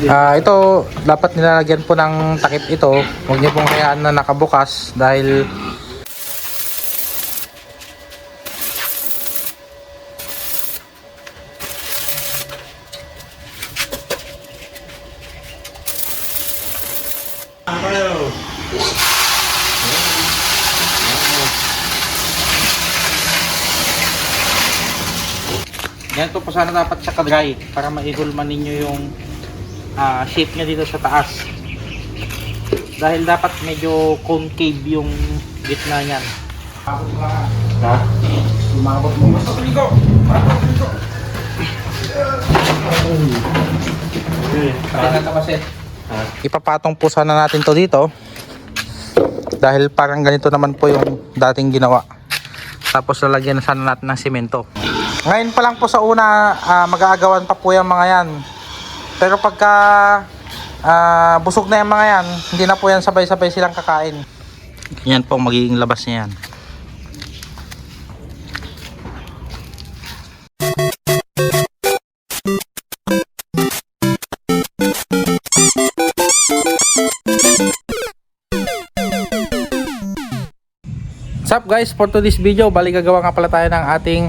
Ito, dapat nilalagyan po ng takip ito. Huwag niyo pong hayaan na nakabukas dahil yan po sana dapat sa kadry para maihulman ninyo yung shape niya dito sa taas. Dahil dapat medyo concave yung gitna niyan. Ha? Sumabot mo. Ipapatong po sana natin to dito. Dahil parang ganito naman po yung dating ginawa. Tapos lalagyan na sana natin ng simento. Ngayon pa lang po sa una, mag-aagawan pa po yung mga yan. Pero pagka busog na yung mga yan, hindi na po yan sabay-sabay silang kakain. Yan po magiging labas niya yan. What's up guys, for today's video, bali gagawa nga pala tayo ng ating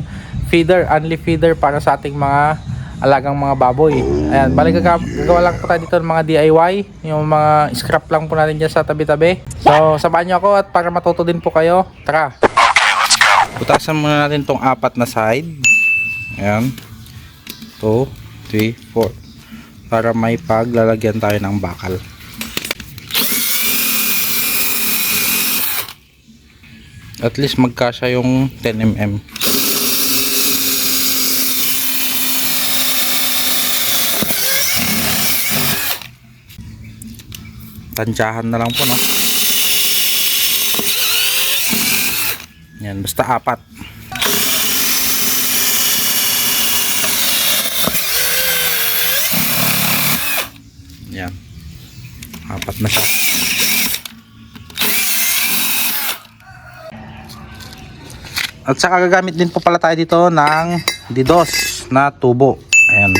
feeder, only feeder para sa ating mga alagang mga baboy. Ayan, bali gagawa lang po tayo dito ng mga DIY, yung mga scrap lang po natin dyan sa tabi-tabi. So samahan nyo ako at para matuto din po kayo, tara! Butasan muna natin tong 4 na side. Ayan, 2, 3, 4 para may paglalagyan tayo ng bakal. At least magkasya yung 10mm. Tansyahan na lang po, no? Yan, basta 4. Yan, 4 na siya. At saka gagamit din po pala tayo dito ng DDoS na tubo. Ayan.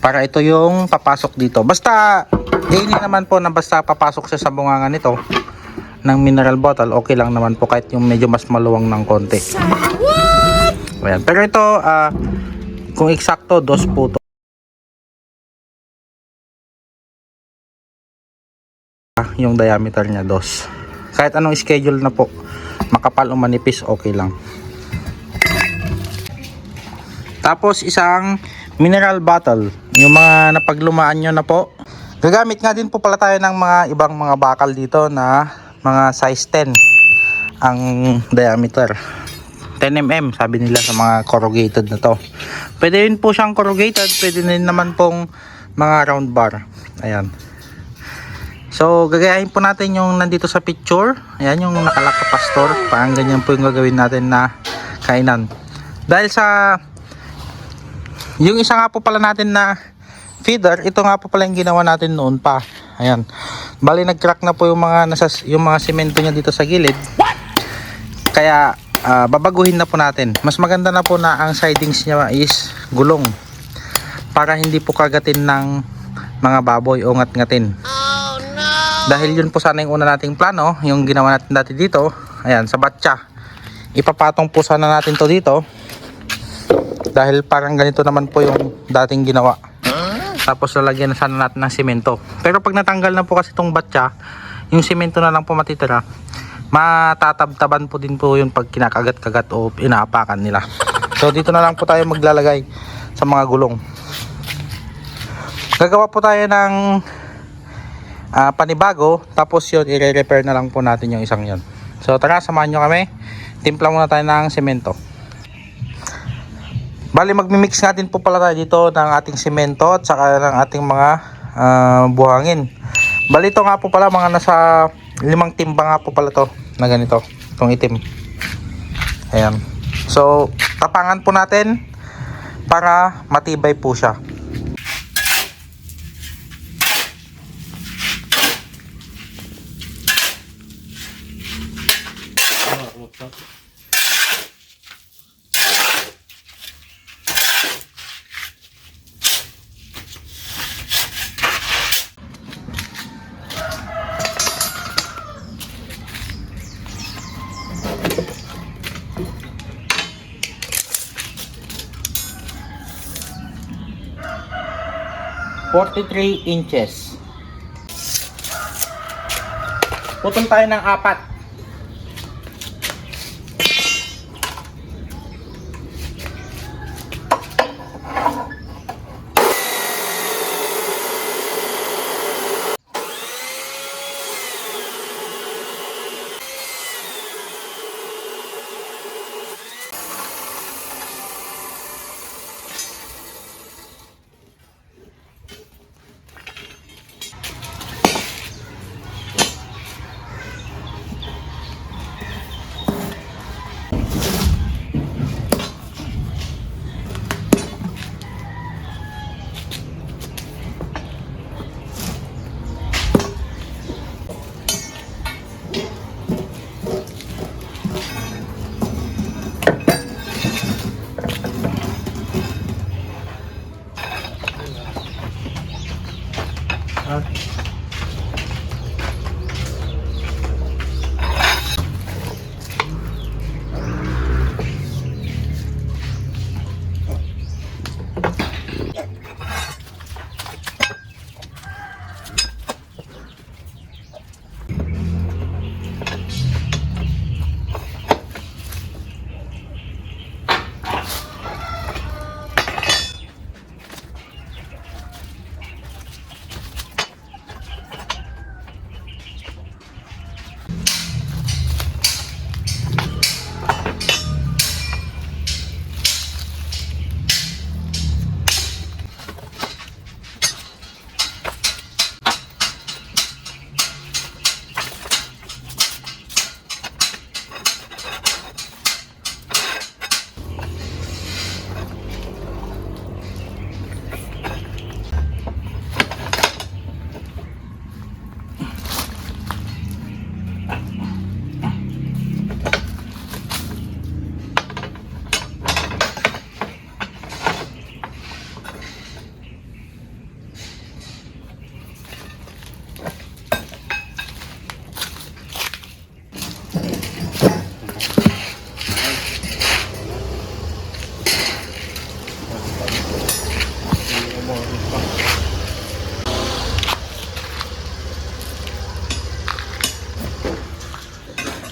Para ito yung papasok dito. Basta, ini naman po na basta papasok siya sa bungangan nito ng mineral bottle. Okay lang naman po kahit yung medyo mas maluwang ng konti. Ayan. Pero ito, kung eksakto, 2 po to. Yung diameter niya 2. Kahit anong schedule na po. Makapal o manipis, okay lang. Tapos isang mineral bottle, yung mga napaglumaan nyo na po. Gagamit nga din po pala tayo ng mga ibang mga bakal dito na mga size 10 ang diameter. 10mm sabi nila sa mga corrugated na to. Pwede rin po siyang corrugated, pwede rin naman pong mga round bar. Ayan. So gagayahin po natin yung nandito sa picture. Ayan yung nakalaka pastor. Parang ganyan po yung gagawin natin na kainan. Dahil sa yung isa nga po pala natin na feeder, ito nga po pala yung ginawa natin noon pa. Ayan. Bali nag-crack na po yung mga yung mga semento niya dito sa gilid. Kaya babaguhin na po natin. Mas maganda na po na ang sidings niya is gulong. Para hindi po kagatin ng mga baboy o ngat-ngatin. Dahil yun po sana yung una nating plano, yung ginawa natin dati dito. Ayan, sa batya. Ipapatong po sana natin to dito. Dahil parang ganito naman po yung dating ginawa. Tapos lalagyan na sana natin ng simento. Pero pag natanggal na po kasi itong batya, yung simento na lang po matitira. Matatabtaban po din po yun pag kinakagat-kagat o inaapakan nila. So dito na lang po tayo maglalagay sa mga gulong. Gagawa po tayo ng panibago, tapos yun i-repair na lang po natin yung isang yun. So tara, samahan nyo kami. Timpla muna tayo ng semento. Bali magmimix nga din po pala tayo dito ng ating semento at saka ng ating mga buhangin. Bali ito nga po pala mga nasa 5 timba nga po pala to na ganito, itong itim. Ayan. So tapangan po natin para matibay po siya. 43 inches. Putol tayo ng 4.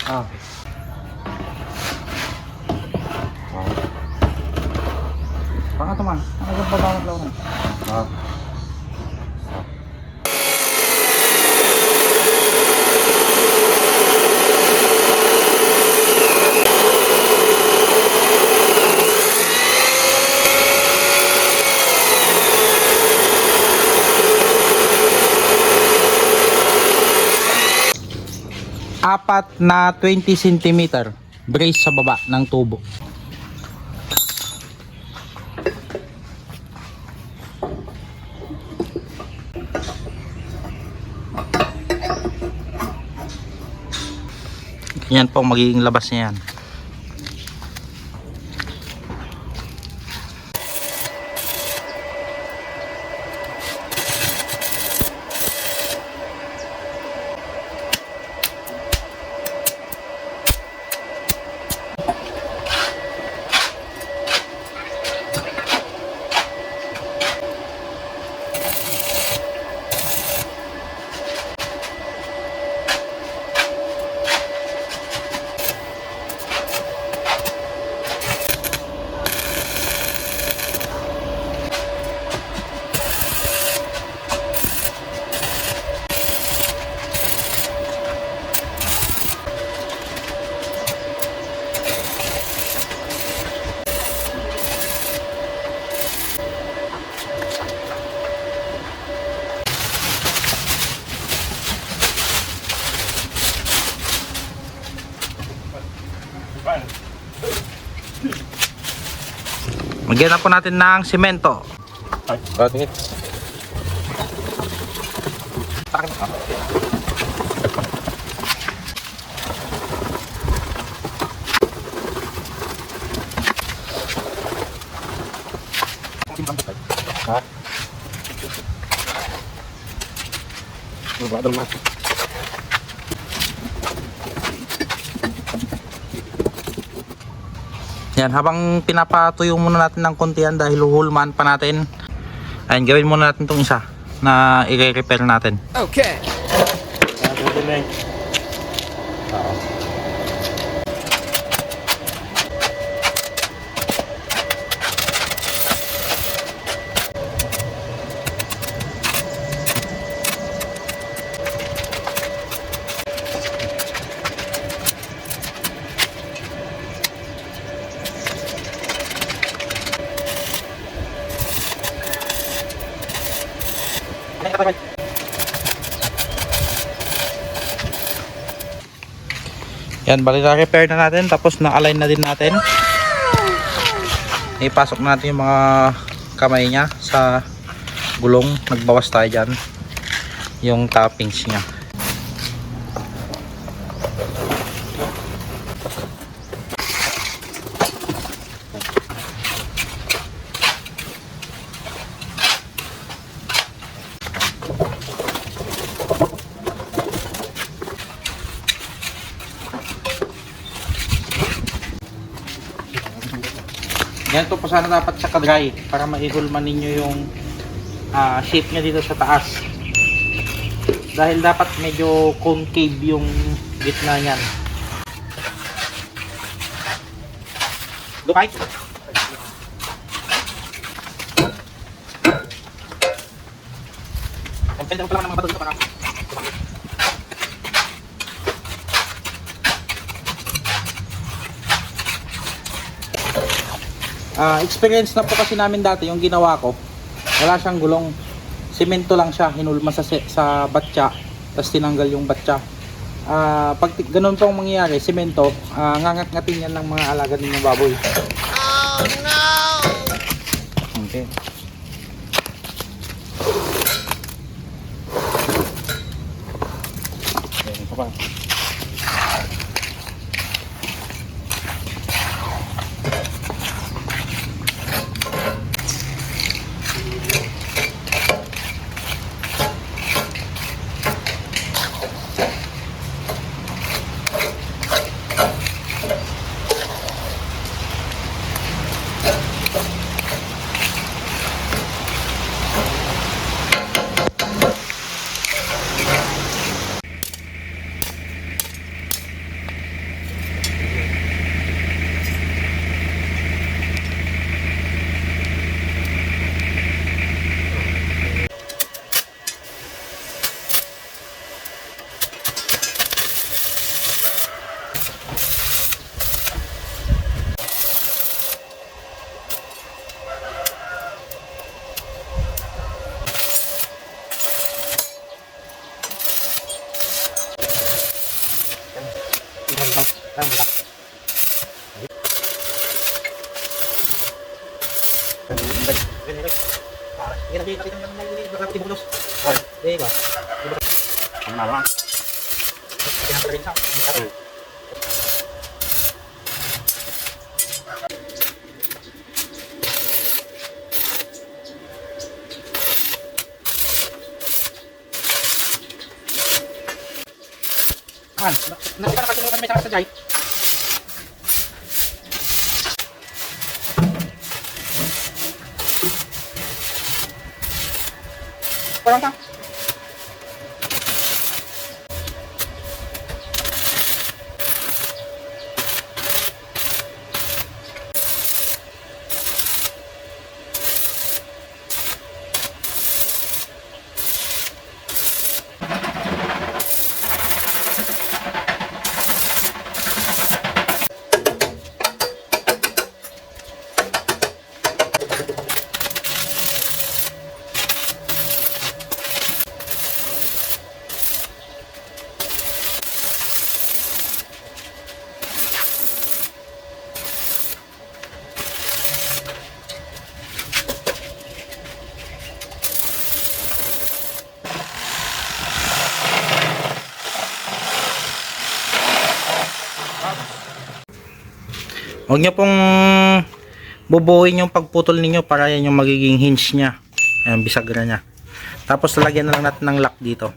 Ah. Pangat man. Ano ba banget law na? Ah. Apat na 20 cm brace sa baba ng tubo. Yan po magiging labas niya yan. Magyan na po natin ng semento. Ay, bakit? Ha? Berbadal mas. Yan, habang pinapatuyo muna natin ng konti yan dahil huhulmaan pa natin. Ayun, gawin muna natin itong isa na i-repair natin. Okay. Yan, bali na-repair na natin, tapos na-align na din natin. Ipasok natin yung mga kamay niya sa gulong. Nagbawas tayo dyan yung toppings niya. Ganito po sana dapat sa kadry para maihulman ninyo yung shape niya dito sa taas. Dahil dapat medyo concave yung gitna niyan. Lukay. Pwede mo pala ng mga bato dito para experience na po kasi namin dati yung ginawa ko. Wala siyang gulong. Semento lang siya, hinulma sa batya, tapos tinanggal yung batya. Pag ganun pong mangyayari, semento, ngangat-ngatin yan ng mga alaga ninyong baboy. Oh no! Okay. Okay, ito pa. Nanti ka nakasimulan kami sa Jai. Parang ka. Huwag nyo pong bubuhin yung pagputol ninyo para yan yung magiging hinge nya. Ayan, bisagra nya. Tapos lalagyan na lang natin ng lock dito.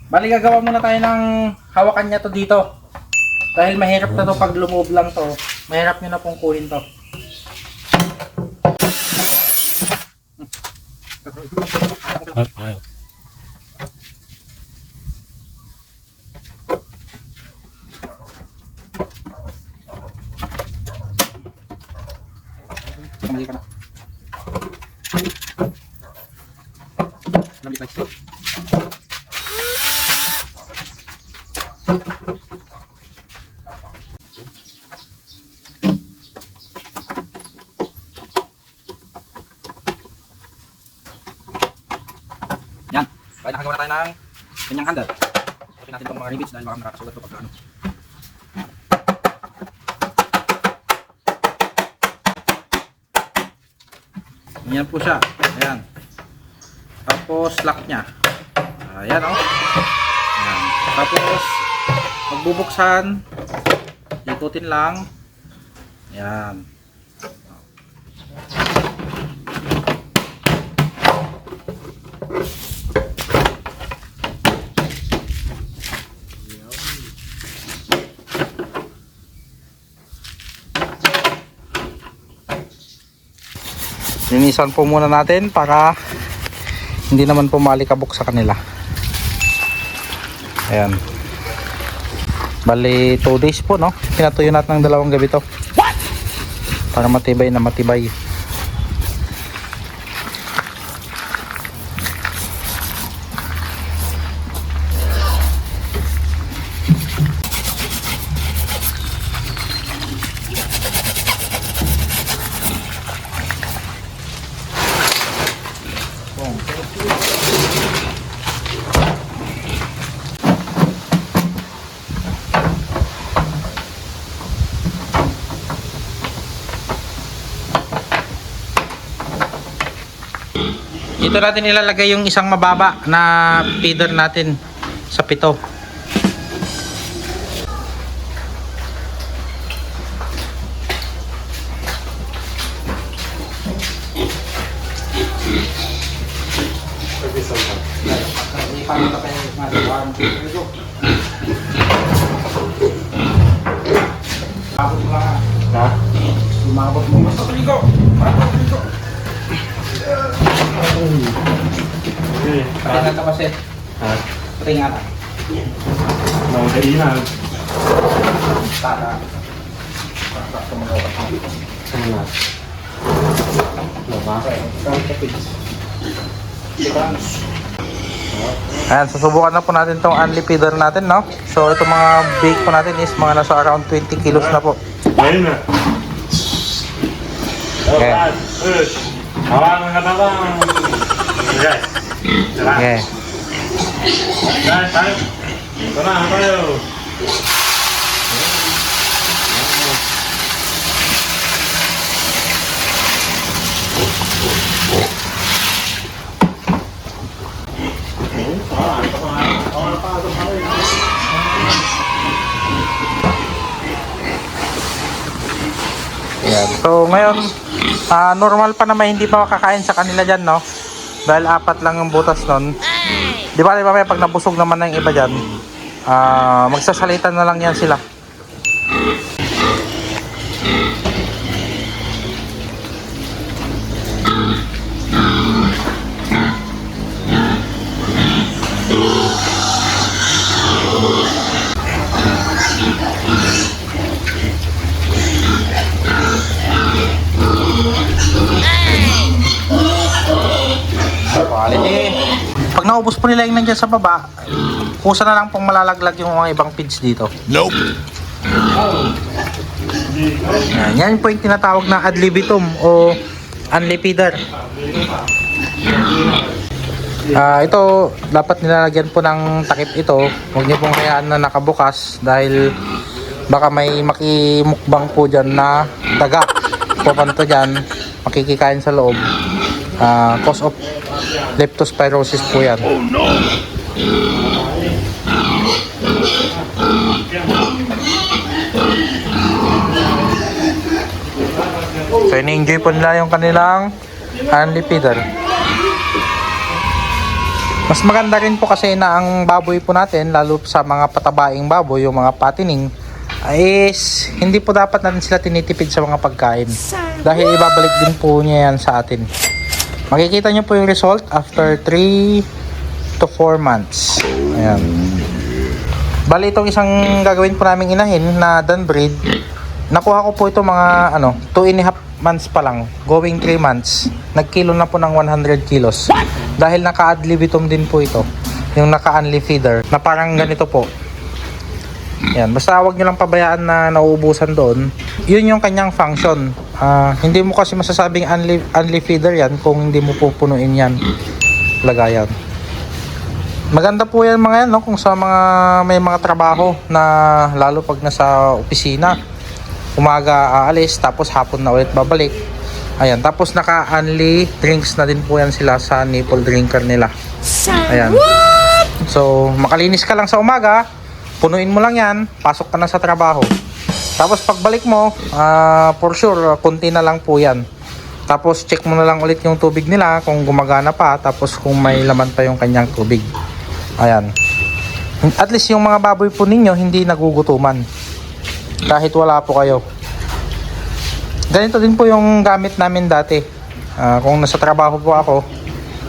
Bali, gagawa muna tayo ng hawakan niya to dito. Dahil mahirap na to pag lumove lang to. Mahirap nyo na pong kunin to. Kamali ka na. Lamig lang. Yan. Kaya nakagawa na tayo ng kanyang handle. Tapin natin itong mga rivets dahil baka makakasulat ito pagka ano. Yan po siya. Ayan. Tapos lock niya. Ayan o. Ayan. Tapos magbubuksan. Ikutin lang. Ayan. Linisan po muna natin para hindi naman po malikabok sa kanila. Ayan. Bali 2 days po, no? Pinatuyo natin ng 2 gabi to. Para matibay na matibay. Dito natin ilalagay yung isang mababa na feeder natin sa pito. Lumabot mo mas Rodrigo. Pati nga kasi. Pati nga ta. Kainan. Tara. Ayan, susubukan na po natin tong unli feeder natin, no? So, itong mga bake po natin is mga nasa around 20 kilos na po. Ayun na. Okay. Hawakan ka na lang. Guys. Okay. Guys, tayo. Ito na, tayo. Yan. So ngayon, normal pa naman hindi pa makakain sa kanila dyan, no? Dahil 4 lang yung butas nun. Di ba mamaya pag nabusog naman na yung iba dyan, magsasalitan na lang yan sila. Quality. Pag naubos po nila yung nandiyan sa baba, kusa na lang pong malalaglag yung mga ibang feeds dito. Nope. Yan po yung tinatawag na ad libitum o unli feeder. Ito, dapat nilalagyan po ng takip ito. Huwag niyo pong hayaan na nakabukas dahil baka may makimukbang po dyan na daga. Pupunto dyan, makikikain sa loob. Cause of leptospirosis po yan. Oh no! So, ini-enjoy po nila yung kanilang unli feeder. Mas maganda rin po kasi na ang baboy po natin, lalo sa mga patabaing baboy, yung mga patining, is hindi po dapat natin sila tinitipid sa mga pagkain. Dahil ibabalik din po niya yan sa atin. Makikita nyo po yung result after 3 to 4 months. Ayan. Bali itong isang gagawin po naming inahin na Dan breed, nakuha ko po ito mga 2.5 months pa lang, going 3 months. Nagkilo na po ng 100 kilos. Dahil naka-ad libitum din po ito. Yung naka-unli feeder na parang ganito po. Yan, basta wag nyo lang pabayaan na nauubusan doon. Yun yung kanyang function. Hindi mo kasi masasabing unli feeder yan kung hindi mo pupunuin yan. Lagayan. Maganda po yan mga yan, no? Kung sa mga may mga trabaho na lalo pag nasa opisina. Umaga aalis, tapos hapon na ulit babalik. Ayan, tapos naka-unli drinks na din po yan sila sa nipple drinker nila. Ayan. So, makalinis ka lang sa umaga, punuin mo lang yan, pasok ka na sa trabaho. Tapos pagbalik mo, for sure, konti na lang po yan. Tapos check mo na lang ulit yung tubig nila kung gumagana pa, tapos kung may laman pa yung kanyang tubig. Ayan. At least yung mga baboy po ninyo hindi nagugutuman. Kahit wala po kayo. Ganito din po yung gamit namin dati. Kung nasa trabaho po ako,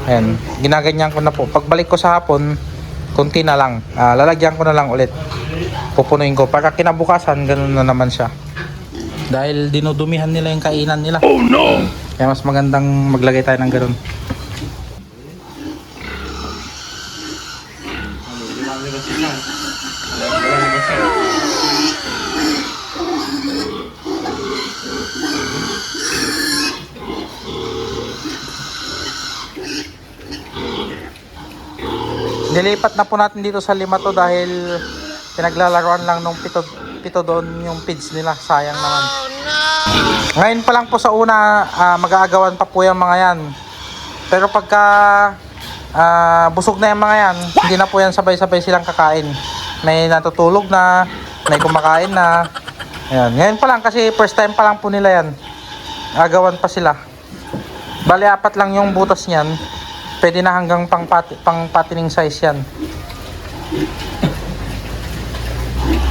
ayan, ginaganyan ko na po. Pagbalik ko sa hapon, konti na lang. Lalagyan ko na lang ulit. Pupunuin ko. Para kinabukasan, ganun na naman siya. Dahil dinudumihan nila yung kainan nila. Oh no! Kaya mas magandang maglagay tayo ng ganun. Nilipat na po natin dito sa 5 to dahil pinaglalaroan lang nung pito doon yung feeds nila. Sayang naman. Ngayon pa lang po sa una, mag-aagawan pa po yung mga yan. Pero pagka busog na yung mga yan, hindi na po yan sabay-sabay silang kakain. May natutulog na, may kumakain na. Ayan. Ngayon pa lang kasi first time pa lang po nila yan. Agawan pa sila. Bali 4 lang yung butas niyan. Pwede na hanggang pang patining size yan.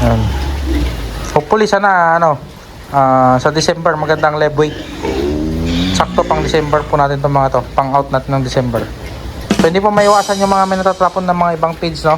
Ayan. Hopefully sana sa December magandang live weight. Sakto pang December po natin itong mga to. Pang out natin ng December. So hindi po maiwasan yung mga may natatapon ng mga ibang feeds, no?